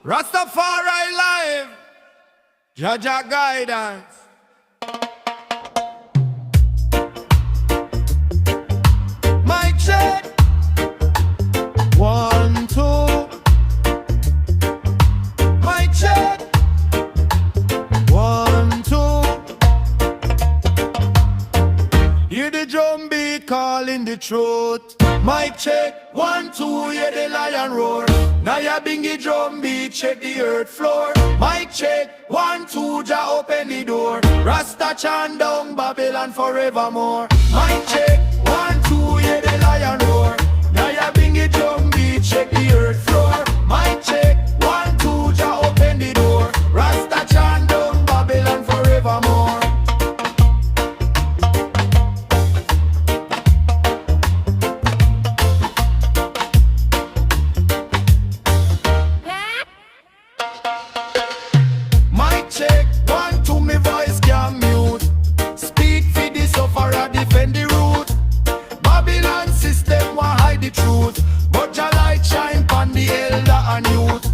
Rastafari live, Jaja guidance. Mic check. 1, 2. Mic check. 1, 2. Hear the drum beat calling the truth. Mic check. 1, 2. Hear the lion roar. Now ya bingy drum beat, check the earth floor. Mic check, 1, 2, Jah open the door. Rasta chant down Babylon forevermore. Mic check, 1, 2, hear the lion roar. Now ya bingy drum beat, check the earth floor. Mic check, 1, 2, Jah open the door. Rasta chant down Babylon forevermore. Check, 1, 2, me voice can mute. Speak for the sufferer, defend the root. Babylon system want hide the truth, but your light shine pon the elder and youth.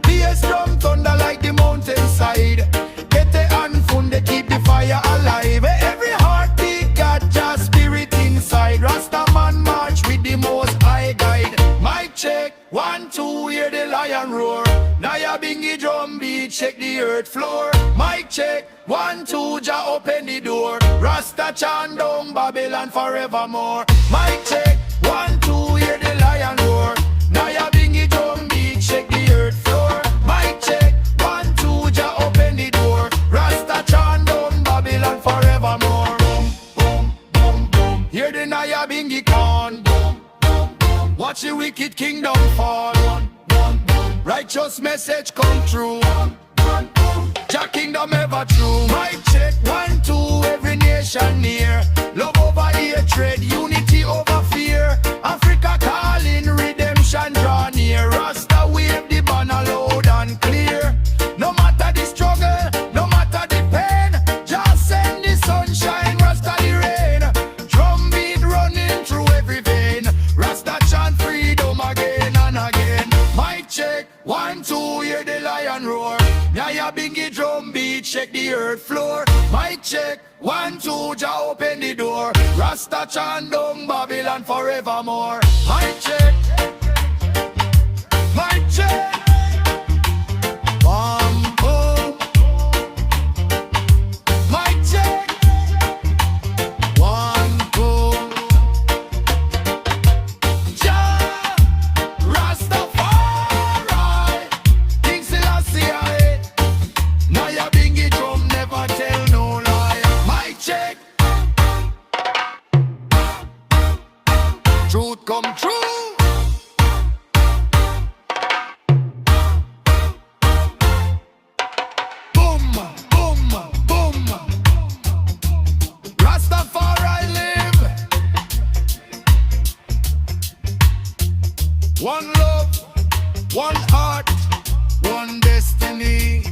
Bass drum thunder like the mountainside. Get the hand fun, they keep the fire alive. Every heartbeat got your spirit inside. Rasta man march with the most high guide. Mic check, 1, 2, hear the lion roar. Now ya bingy drum beat, check the earth floor. Mic check, 1, 2, Jah open the door. Rasta chant down Babylon forevermore. Mic check, 1, 2, hear the lion roar. Now ya bingy drum beat, check the earth floor. Mic check, 1, 2, Jah open the door. Rasta chant down Babylon forevermore. Boom, boom, boom, boom. Hear the Naya bingy corn. Boom, boom, boom. Watch the wicked kingdom fall. Righteous message come true. Jah kingdom ever true. Mic check, 1, 2, every nation near. Love over hatred, unity over fear. Africa calling, redemption draw near. Rasta wave the banner loud and clear. No matter the struggle, no matter the pain, just send the sunshine, Rasta the rain. Drum beat running through every vein. Rasta chant freedom again and again. Mic check, 1, 2, hear the lion roar. Now ya bingy drum beat, check the earth floor. Mic check, 1, 2, Jah open the door. Rasta chant down Babylon forevermore. Mic check, mic check. Bam, boom. Mic check, 1, 2. Jah, Rastafari. King Selassie, aye. Now ya bingy drum never tell no lie. Mic check. Truth come true. Boom, boom, boom. Rastafari live. One love, one heart, one destiny.